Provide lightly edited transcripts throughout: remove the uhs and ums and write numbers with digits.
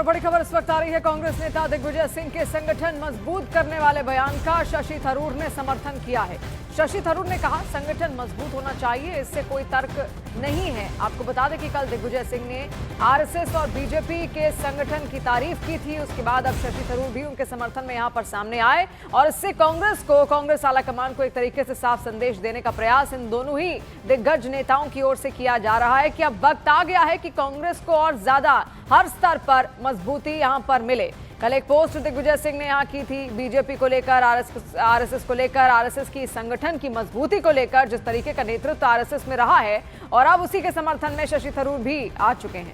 बड़ी खबर इस वक्त आ रही है। कांग्रेस नेता दिग्विजय सिंह के संगठन मजबूत करने वाले बयान का शशि थरूर ने समर्थन किया है। शशि थरूर ने कहा, संगठन मजबूत होना चाहिए, इससे कोई तर्क नहीं है। आपको बता दें कि कल दिग्विजय सिंह ने आरएसएस और बीजेपी के संगठन की तारीफ की थी। उसके बाद अब शशि थरूर भी उनके समर्थन में यहां पर सामने आए और इससे कांग्रेस आलाकमान को एक तरीके से साफ संदेश देने का प्रयास इन दोनों ही दिग्गज नेताओं की ओर से किया जा रहा है कि अब वक्त आ गया है कि कांग्रेस को और ज्यादा हर स्तर पर मजबूती यहां पर मिले। कल एक पोस्ट दिग्विजय सिंह ने यहां की थी बीजेपी को लेकर, आरएसएस को लेकर, आरएसएस की संगठन की मजबूती को लेकर, जिस तरीके का नेतृत्व आरएसएस में रहा है, और अब उसी के समर्थन में शशि थरूर भी आ चुके हैं।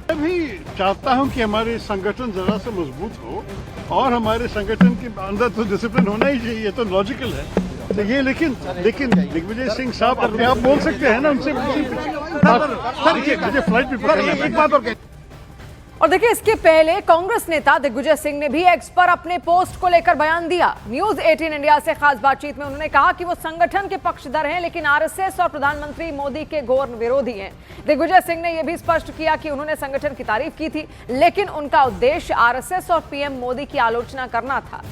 मैं भी चाहता हूं कि हमारे संगठन जरा से मजबूत हो और हमारे संगठन के अंदर तो डिसिप्लिन होना ही चाहिए, तो लॉजिकल है। तो ये लेकिन दिग्विजय सिंह साहब अपने आप बोल सकते हैं ना, उनसे मुझे फ्लाइट भी पकड़ना है। एक बात और देखिए, इसके पहले कांग्रेस नेता दिग्विजय सिंह ने भी एक्स पर अपने पोस्ट को लेकर बयान दिया। न्यूज 18 इंडिया से खास बातचीत में उन्होंने कहा कि वो संगठन के पक्षधर हैं, लेकिन आरएसएस और प्रधानमंत्री मोदी के घोर विरोधी हैं। दिग्विजय सिंह ने यह भी स्पष्ट किया कि उन्होंने संगठन की तारीफ की थी, लेकिन उनका उद्देश्य आरएसएस और पीएम मोदी की आलोचना करना था।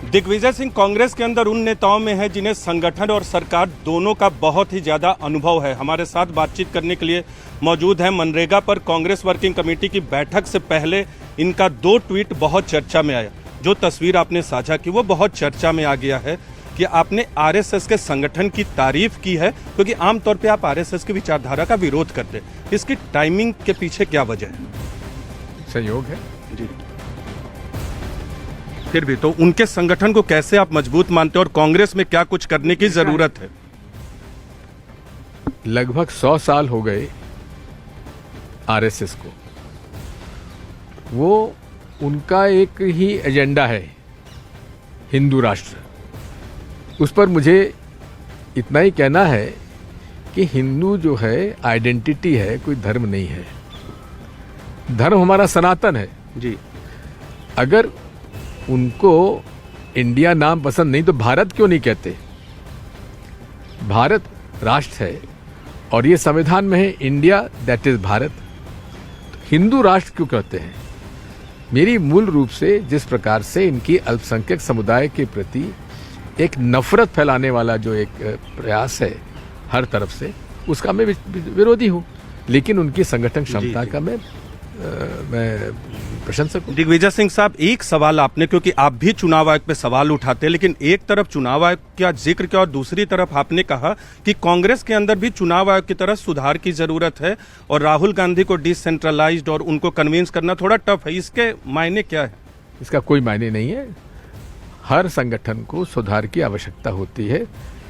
दिग्विजय सिंह कांग्रेस के अंदर उन नेताओं में है जिन्हें संगठन और सरकार दोनों का बहुत ही ज़्यादा अनुभव है। हमारे साथ बातचीत करने के लिए मौजूद है। मनरेगा पर कांग्रेस वर्किंग कमेटी की बैठक से पहले इनका 2 ट्वीट बहुत चर्चा में आया। जो तस्वीर आपने साझा की वो बहुत चर्चा में आ गया है कि आपने आरएसएस के संगठन की तारीफ की है, क्योंकि आमतौर पर आप आरएसएस की विचारधारा का विरोध करते। इसकी टाइमिंग के पीछे क्या वजह है? सहयोग है जी। फिर भी तो उनके संगठन को कैसे आप मजबूत मानते हैं और कांग्रेस में क्या कुछ करने की जरूरत है? लगभग 100 साल हो गए आरएसएस को। वो उनका एक ही एजेंडा है, हिंदू राष्ट्र। उस पर मुझे इतना ही कहना है कि हिंदू जो है आइडेंटिटी है, कोई धर्म नहीं है। धर्म हमारा सनातन है जी। अगर उनको इंडिया नाम पसंद नहीं तो भारत क्यों नहीं कहते? भारत राष्ट्र है और ये संविधान में है, इंडिया दैट इज भारत। तो हिंदू राष्ट्र क्यों कहते हैं? मेरी मूल रूप से जिस प्रकार से इनकी अल्पसंख्यक समुदाय के प्रति एक नफरत फैलाने वाला जो एक प्रयास है हर तरफ से, उसका मैं विरोधी हूं, लेकिन उनकी संगठन क्षमता का मैं प्रशंसक हूं। दिग्विजय सिंह साहब, एक सवाल आपने, क्योंकि आप भी चुनाव आयोग पे सवाल उठाते हैं, लेकिन एक तरफ चुनाव आयोग का जिक्र किया और दूसरी तरफ आपने कहा कि कांग्रेस के अंदर भी चुनाव आयोग की तरह सुधार की जरूरत है और राहुल गांधी को डिसेंट्रलाइज्ड और उनको कन्विंस करना थोड़ा टफ है। इसके मायने क्या है? इसका कोई मायने नहीं है। हर संगठन को सुधार की आवश्यकता होती है।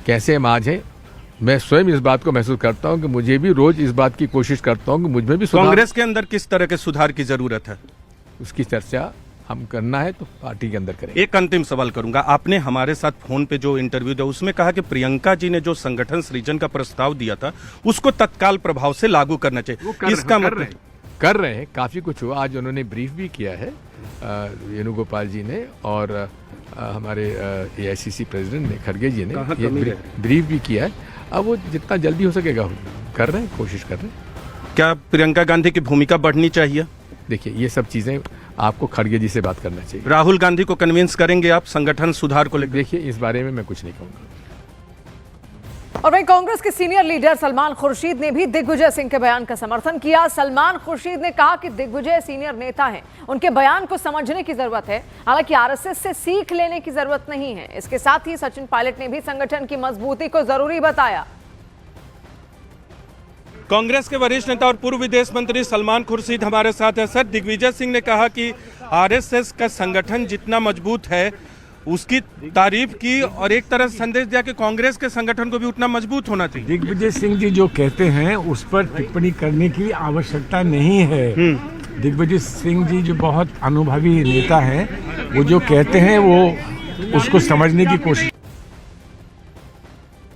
कैसे हम आज हैं, मैं स्वयं इस बात को महसूस करता हूं कि मुझे भी रोज इस बात की कोशिश करता हूं कि मुझ में भी सुधार। कांग्रेस के अंदर किस तरह के सुधार की जरूरत है, उसकी चर्चा हम करना है तो पार्टी के अंदर करेंगे। एक अंतिम सवाल करूंगा। आपने हमारे साथ फोन पे जो इंटरव्यू दिया उसमें कहा कि प्रियंका जी ने जो संगठन सृजन का प्रस्ताव दिया था उसको तत्काल प्रभाव से लागू करना चाहिए। इसका मतलब कर रहे हैं, काफी कुछ हुआ। आज उन्होंने ब्रीफ भी किया है वेणुगोपाल जी ने और हमारे एआईसीसी प्रेसिडेंट ने, खड़गे जी ने ब्रीफ भी किया है। अब वो जितना जल्दी हो सकेगा कर रहे हैं, कोशिश कर रहे हैं। क्या प्रियंका गांधी की भूमिका बढ़नी चाहिए? देखिए, ये सब चीजें आपको खड़गे जी से बात करना चाहिए। राहुल गांधी को कन्विंस करेंगे आप संगठन सुधार को लेकर? देखिए, इस बारे में मैं कुछ नहीं कहूंगा। और वहीं कांग्रेस के सीनियर लीडर सलमान खुर्शीद ने भी दिग्विजय सिंह के बयान का समर्थन किया। सलमान खुर्शीद ने कहा कि दिग्विजय सीनियर नेता हैं, उनके बयान को समझने की जरूरत है, हालांकि आरएसएस से सीख लेने की जरूरत नहीं है। इसके साथ ही सचिन पायलट ने भी संगठन की मजबूती को जरूरी बताया। कांग्रेस के वरिष्ठ नेता और पूर्व विदेश मंत्री सलमान खुर्शीद हमारे साथ है। सर, दिग्विजय सिंह ने कहा कि आरएसएस का संगठन जितना मजबूत है उसकी तारीफ की और एक तरह संदेश दिया कि कांग्रेस के संगठन को भी उतना मजबूत होना चाहिए। दिग्विजय सिंह जी जो कहते हैं उस पर टिप्पणी करने की आवश्यकता नहीं है। दिग्विजय सिंह जी जो बहुत अनुभवी नेता हैं, वो जो कहते हैं वो उसको समझने की कोशिश।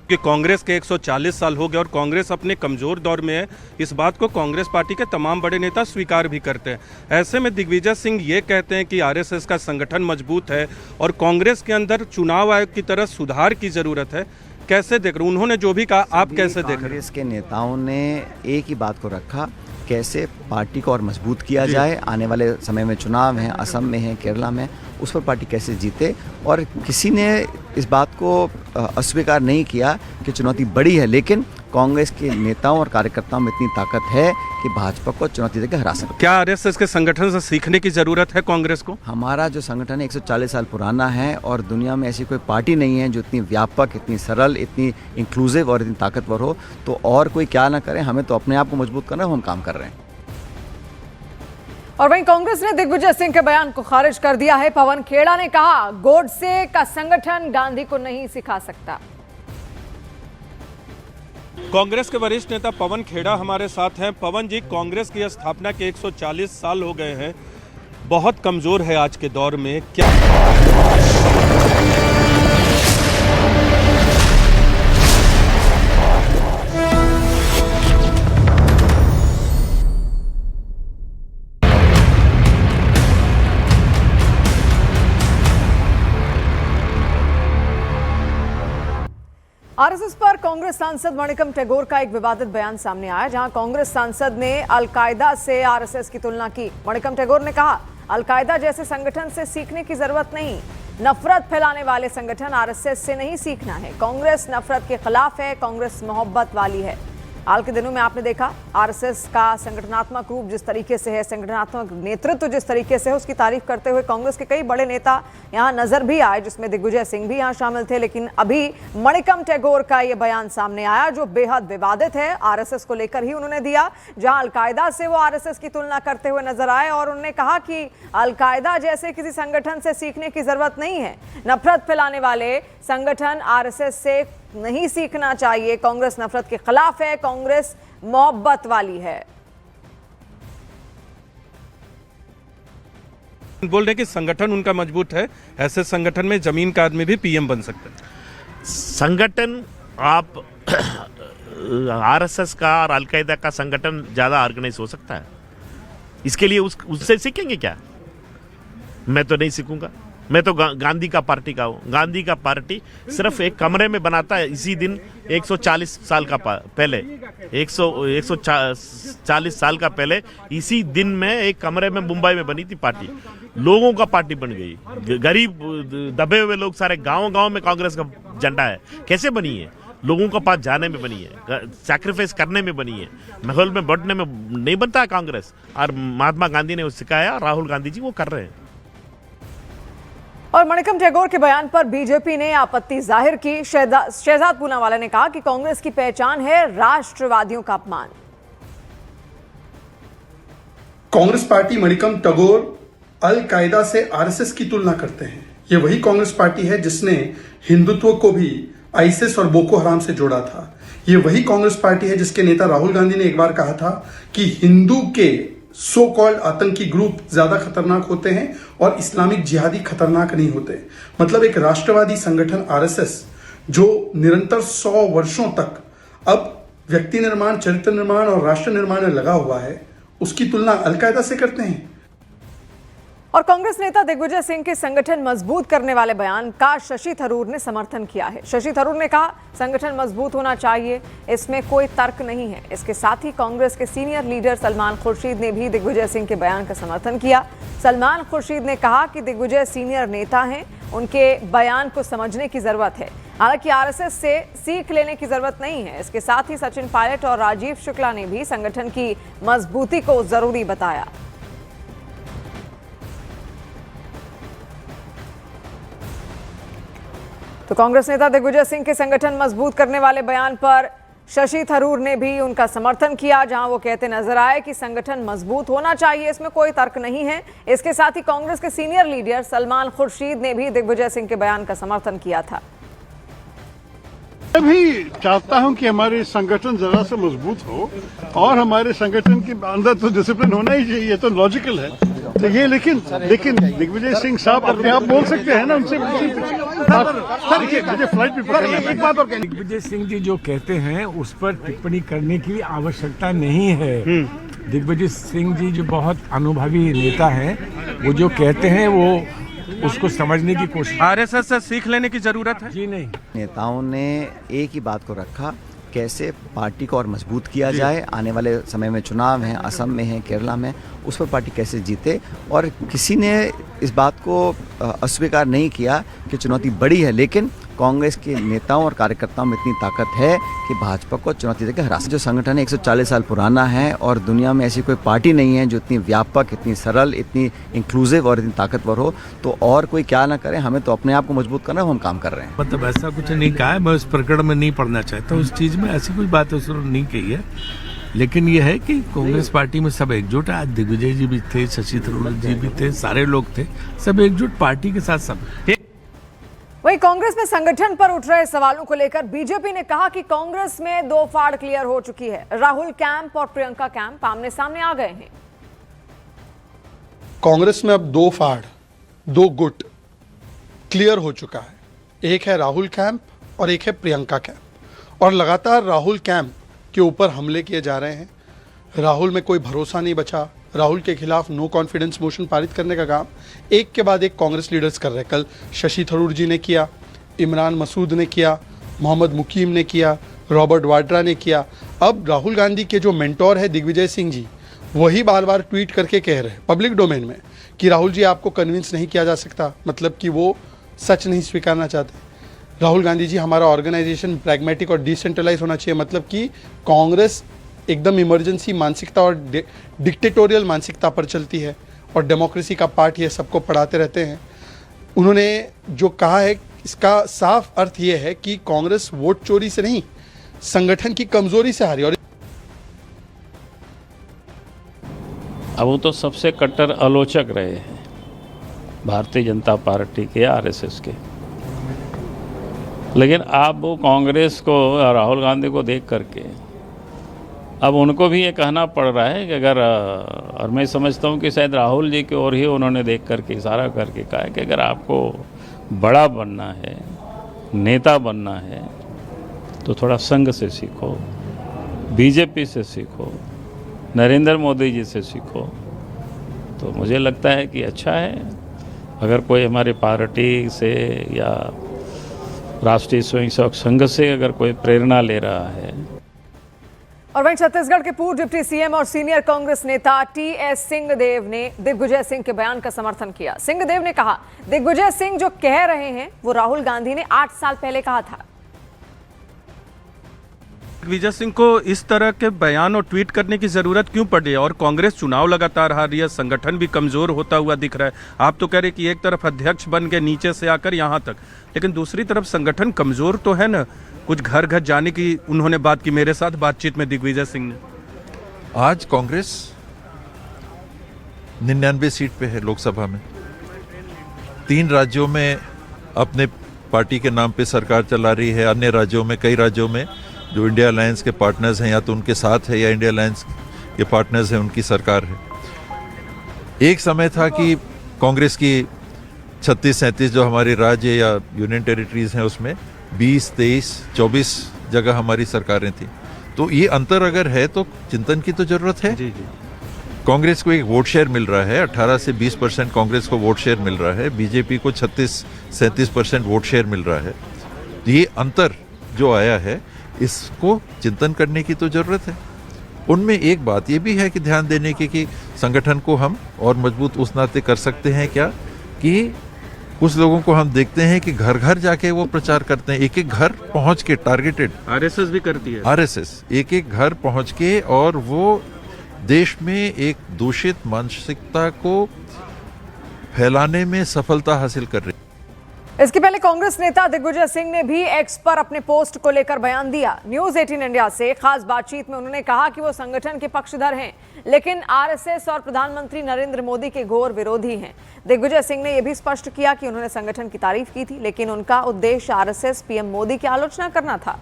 कि कांग्रेस के 140 साल हो गए और कांग्रेस अपने कमजोर दौर में है, इस बात को कांग्रेस पार्टी के तमाम बड़े नेता स्वीकार भी करते हैं। ऐसे में दिग्विजय सिंह ये कहते हैं कि आरएसएस का संगठन मजबूत है और कांग्रेस के अंदर चुनाव आयोग की तरह सुधार की जरूरत है। कैसे देख रहे हैं? उन्होंने जो भी कहा आप कैसे देख रहे हैं? कांग्रेस के नेताओं ने एक ही बात को रखा, कैसे पार्टी को और मजबूत किया जाए। आने वाले समय में चुनाव हैं, असम में है, केरला में, उस पर पार्टी कैसे जीते। और किसी ने इस बात को अस्वीकार नहीं किया कि चुनौती बड़ी है, लेकिन कांग्रेस के नेताओं और कार्यकर्ताओं में इतनी ताकत है कि भाजपा को चुनौती देकर हरा सकते। क्या आरएसएस के संगठन से सीखने की जरूरत है कांग्रेस को? हमारा जो संगठन है 140 साल पुराना है और दुनिया में ऐसी कोई पार्टी नहीं है जो इतनी व्यापक, इतनी सरल, इतनी इंक्लूसिव और इतनी ताकतवर हो। तो और कोई क्या ना करे, हमें तो अपने आप को मजबूत करना है, हम काम कर रहे हैं। और वहीं कांग्रेस ने दिग्विजय सिंह के बयान को खारिज कर दिया है। पवन खेड़ा ने कहा, गोडसे का संगठन गांधी को नहीं सिखा सकता। कांग्रेस के वरिष्ठ नेता पवन खेड़ा हमारे साथ हैं। पवन जी, कांग्रेस की स्थापना के 140 साल हो गए हैं, बहुत कमजोर है आज के दौर में, क्या आरएसएस पर कांग्रेस सांसद मणिकम टैगोर का एक विवादित बयान सामने आया, जहां कांग्रेस सांसद ने अलकायदा से आरएसएस की तुलना की। मणिकम टैगोर ने कहा, अलकायदा जैसे संगठन से सीखने की जरूरत नहीं, नफरत फैलाने वाले संगठन आरएसएस से नहीं सीखना है। कांग्रेस नफरत के खिलाफ है, कांग्रेस मोहब्बत वाली है। हाल के दिनों में आपने देखा आरएसएस का संगठनात्मक रूप जिस तरीके से है, संगठनात्मक नेतृत्व जिस तरीके से है, उसकी तारीफ करते हुए कांग्रेस के कई बड़े नेता यहां नजर भी आए, जिसमें दिग्विजय सिंह भी यहां शामिल थे। लेकिन अभी मणिकम टैगोर का यह बयान सामने आया जो बेहद विवादित है, आरएसएस को लेकर ही उन्होंने दिया, जहां अलकायदा से वो आरएसएस की तुलना करते हुए नजर आए और उन्होंने कहा कि अलकायदा जैसे किसी संगठन से सीखने की जरूरत नहीं है, नफरत फैलाने वाले संगठन आरएसएस से नहीं सीखना चाहिए। कांग्रेस नफरत के खिलाफ है, कांग्रेस मोहब्बत वाली है। बोल रहे कि संगठन उनका मजबूत है, ऐसे संगठन में जमीन का आदमी भी पीएम बन सकता है। संगठन आप आरएसएस का और अलकायदा का संगठन ज़्यादा ऑर्गेनाइज हो सकता है, इसके लिए उससे सीखेंगे क्या? मैं तो नहीं सीखूंगा। मैं तो गांधी का पार्टी का हूँ। गांधी का पार्टी सिर्फ एक कमरे में बनाता है। इसी दिन 140 साल का पहले 140 साल का पहले इसी दिन में एक कमरे में मुंबई में बनी थी पार्टी। लोगों का पार्टी बन गई। गरीब दबे हुए लोग सारे गांव-गांव में कांग्रेस का झंडा है। कैसे बनी है? लोगों के पास जाने में बनी है, सैक्रिफाइस करने में बनी है, महल में बढ़ने में नहीं बनता है कांग्रेस। और महात्मा गांधी ने वो सिखाया, राहुल गांधी जी वो कर रहे हैं। और मणिकम टैगोर के बयान पर बीजेपी ने आपत्ति जाहिर की। शहजाद पूनावाला ने कहा कि कांग्रेस की पहचान है राष्ट्रवादियों का अपमान। कांग्रेस पार्टी मणिकम टैगोर अल कायदा से आरएसएस की तुलना करते हैं। ये वही कांग्रेस पार्टी है जिसने हिंदुत्व को भी आईएसआईएस और बोको हराम से जोड़ा था। ये वही कांग्रेस पार्टी है जिसके नेता राहुल गांधी ने एक बार कहा था कि हिंदू के सो कॉल्ड आतंकी ग्रुप ज्यादा खतरनाक होते हैं और इस्लामिक जिहादी खतरनाक नहीं होते। मतलब एक राष्ट्रवादी संगठन आरएसएस जो निरंतर 100 वर्षों तक अब व्यक्ति निर्माण, चरित्र निर्माण और राष्ट्र निर्माण में लगा हुआ है, उसकी तुलना अलकायदा से करते हैं। और कांग्रेस नेता दिग्विजय सिंह के संगठन मजबूत करने वाले बयान का शशि थरूर ने समर्थन किया है। शशि थरूर ने कहा संगठन मजबूत होना चाहिए, इसमें कोई तर्क नहीं है। इसके साथ ही कांग्रेस के सीनियर लीडर सलमान खुर्शीद ने भी दिग्विजय सिंह के बयान का समर्थन किया। सलमान खुर्शीद ने कहा कि दिग्विजय सीनियर नेता हैं, उनके बयान को समझने की जरूरत है, हालांकि आरएसएस से सीख लेने की जरूरत नहीं है। इसके साथ ही सचिन पायलट और राजीव शुक्ला ने भी संगठन की मजबूती को जरूरी बताया। तो कांग्रेस नेता दिग्विजय सिंह के संगठन मजबूत करने वाले बयान पर शशि थरूर ने भी उनका समर्थन किया, जहां वो कहते नजर आए कि संगठन मजबूत होना चाहिए, इसमें कोई तर्क नहीं है। इसके साथ ही कांग्रेस के सीनियर लीडर सलमान खुर्शीद ने भी दिग्विजय सिंह के बयान का समर्थन किया था। मैं भी चाहता हूं कि हमारे संगठन जरा सा मजबूत हो और हमारे संगठन के अंदर तो डिसिप्लिन होना ही चाहिए, तो लॉजिकल है। तो ये लेकिन दिग्विजय सिंह साहब अपने आप बोल सकते हैं ना, उनसे मुझे फ्लाइट भी पकड़ना है। एक बात और कहनी, दिग्विजय सिंह जी जो कहते हैं उस पर टिप्पणी करने की आवश्यकता नहीं है। दिग्विजय सिंह जी जो बहुत अनुभवी नेता हैं, वो जो कहते हैं वो उसको समझने की कोशिश। आरएसएस से सीख लेने की जरूरत है। जी नहीं, नेताओं ने एक ही बात को रखा, कैसे पार्टी को और मजबूत किया जाए, आने वाले समय में चुनाव हैं, असम में हैं, केरला में, उस पर पार्टी कैसे जीते। और किसी ने इस बात को अस्वीकार नहीं किया कि चुनौती बड़ी है, लेकिन कांग्रेस के नेताओं और कार्यकर्ताओं में इतनी ताकत है कि भाजपा को चुनौती देकर हरा सकते। जो संगठन है 140 साल पुराना है और दुनिया में ऐसी कोई पार्टी नहीं है जो इतनी व्यापक, इतनी सरल, इतनी इंक्लूसिव और इतनी ताकतवर हो। तो और कोई क्या ना करे, हमें तो अपने आप को मजबूत करना है, हम काम कर रहे हैं। मतलब ऐसा कुछ नहीं कहा है, मैं उस प्रकरण में नहीं पढ़ना चाहता, उस चीज में ऐसी कोई बात उसने नहीं कही है। लेकिन यह है कि कांग्रेस पार्टी में सब एकजुट है। आज दिग्विजय जी भी थे, शशि थरूर जी भी थे, सारे लोग थे, सब एकजुट पार्टी के साथ सब। वहीं कांग्रेस में संगठन पर उठ रहे सवालों को लेकर बीजेपी ने कहा कि कांग्रेस में दो फाड़ क्लियर हो चुकी है। राहुल कैंप और प्रियंका कैंप आमने सामने आ गए हैं। कांग्रेस में अब दो फाड़, दो गुट क्लियर हो चुका है। एक है राहुल कैंप और एक है प्रियंका कैंप। और लगातार राहुल कैंप के ऊपर हमले किए जा रहे हैं। राहुल में कोई भरोसा नहीं बचा। राहुल के खिलाफ नो कॉन्फिडेंस मोशन पारित करने का काम एक के बाद एक कांग्रेस लीडर्स कर रहे हैं। कल शशि थरूर जी ने किया, इमरान मसूद ने किया, मोहम्मद मुकीम ने किया, रॉबर्ट वाड्रा ने किया। अब राहुल गांधी के जो मेंटोर है दिग्विजय सिंह जी, वही बार बार ट्वीट करके कह रहे हैं पब्लिक डोमेन में कि राहुल जी आपको कन्विंस नहीं किया जा सकता, मतलब कि वो सच नहीं स्वीकारना चाहते। राहुल गांधी जी हमारा ऑर्गेनाइजेशन प्रैग्मेटिक और डिसेंट्रलाइज होना चाहिए, मतलब कि कांग्रेस एकदम इमरजेंसी मानसिकता और डिक्टेटोरियल मानसिकता पर चलती है और डेमोक्रेसी का पार्ट ये सबको पढ़ाते रहते हैं। उन्होंने जो कहा है इसका साफ अर्थ ये है कि कांग्रेस वोट चोरी से नहीं, संगठन की कमजोरी से हारी। और अब वो तो सबसे कट्टर आलोचक रहे हैं भारतीय जनता पार्टी के, आरएसएस के। लेकिन अब वो कांग्रेस को, राहुल गांधी को देख करके अब उनको भी ये कहना पड़ रहा है कि अगर, और मैं समझता हूँ कि शायद राहुल जी की ओर ही उन्होंने देख करके इशारा करके कहा है कि अगर आपको बड़ा बनना है, नेता बनना है, तो थोड़ा संघ से सीखो, बीजेपी से सीखो, नरेंद्र मोदी जी से सीखो। तो मुझे लगता है कि अच्छा है अगर कोई हमारी पार्टी से या राष्ट्रीय स्वयंसेवक संघ से अगर कोई प्रेरणा ले रहा है। और वहीं छत्तीसगढ़ के पूर्व डिप्टी सीएम और सीनियर कांग्रेस नेता टीएस सिंहदेव ने दिग्विजय सिंह के बयान का समर्थन किया। सिंहदेव ने कहा, दिग्विजय सिंह जो कह रहे हैं वो राहुल गांधी ने 8 साल पहले कहा था। दिग्विजय सिंह को इस तरह के बयान और ट्वीट करने की जरूरत क्यों पड़ी? और कांग्रेस चुनाव लगातार हार रही है, संगठन भी कमजोर होता हुआ दिख रहा है। आप तो कह रहे कि एक तरफ अध्यक्ष बन के नीचे से आकर यहां तक, लेकिन दूसरी तरफ संगठन कमजोर तो है ना। कुछ घर घर जाने की उन्होंने बात की मेरे साथ बातचीत में दिग्विजय सिंह ने। आज कांग्रेस 99 सीट पे है लोकसभा में। 3 राज्यों में अपने पार्टी के नाम पे सरकार चला रही है। अन्य राज्यों में, कई राज्यों में जो इंडिया अलायंस के पार्टनर्स हैं या तो उनके साथ है या इंडिया अलायंस के पार्टनर्स हैं, उनकी सरकार है। एक समय था कि कांग्रेस की 36-37 जो हमारे राज्य या यूनियन टेरिटरीज हैं उसमें 20, 23, 24 जगह हमारी सरकारें थी। तो ये अंतर अगर है तो चिंतन की तो जरूरत है। जी जी। कांग्रेस को एक वोट शेयर मिल रहा है, 18 से 20% कांग्रेस को वोट शेयर मिल रहा है, बीजेपी को 36-37% वोट शेयर मिल रहा है। ये अंतर जो आया है इसको चिंतन करने की तो जरूरत है। उनमें एक बात ये भी है कि ध्यान देने की कि संगठन को हम और मजबूत उस नाते कर सकते हैं क्या कि कुछ लोगों को हम देखते हैं कि घर घर जाके वो प्रचार करते हैं, एक एक घर पहुंच के, टारगेटेड। आरएसएस भी करती है। आरएसएस एक एक घर पहुंच के, और वो देश में एक दूषित मानसिकता को फैलाने में सफलता हासिल कर रही है। इसके पहले कांग्रेस नेता दिग्विजय सिंह ने भी एक्स पर अपने पोस्ट को लेकर बयान दिया। न्यूज 18 इंडिया से खास बातचीत में उन्होंने कहा कि वो संगठन के पक्षधर हैं, लेकिन आरएसएस और प्रधानमंत्री नरेंद्र मोदी के घोर विरोधी हैं। दिग्विजय सिंह ने यह भी स्पष्ट किया कि उन्होंने संगठन की तारीफ की थी, लेकिन उनका उद्देश्य आरएसएस, पीएम मोदी की आलोचना करना था।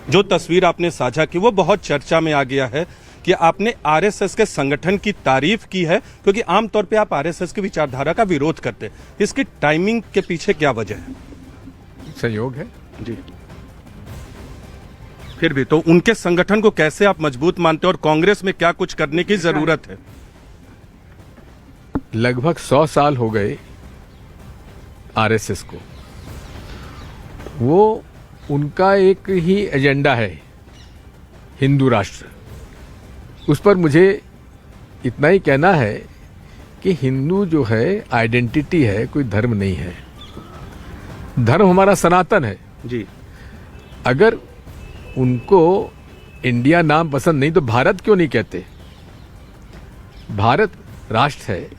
जो तस्वीर आपने साझा की वो बहुत चर्चा में आ गया है कि आपने आरएसएस के संगठन की तारीफ की है, क्योंकि आमतौर पे आप आरएसएस की विचारधारा का विरोध करते हैं। इसकी टाइमिंग के पीछे क्या वजह है? सहयोग है जी। फिर भी तो उनके संगठन को कैसे आप मजबूत मानते हैं और कांग्रेस में क्या कुछ करने की जरूरत है? लगभग 100 साल हो गए आरएसएस को। वो उनका एक ही एजेंडा है, हिंदू राष्ट्र। उस पर मुझे इतना ही कहना है कि हिंदू जो है आइडेंटिटी है, कोई धर्म नहीं है। धर्म हमारा सनातन है जी। अगर उनको इंडिया नाम पसंद नहीं तो भारत क्यों नहीं कहते? भारत राष्ट्र है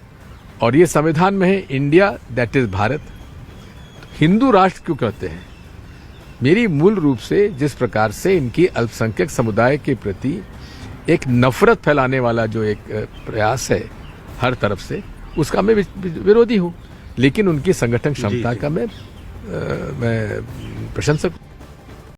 और ये संविधान में है इंडिया दैट इज भारत। तो हिंदू राष्ट्र क्यों कहते हैं? मेरी मूल रूप से जिस प्रकार से इनकी अल्पसंख्यक समुदाय के प्रति एक नफरत फैलाने वाला जो एक प्रयास है हर तरफ से, उसका मैं विरोधी हूं, लेकिन उनकी संगठन क्षमता का मैं प्रशंसक हूं।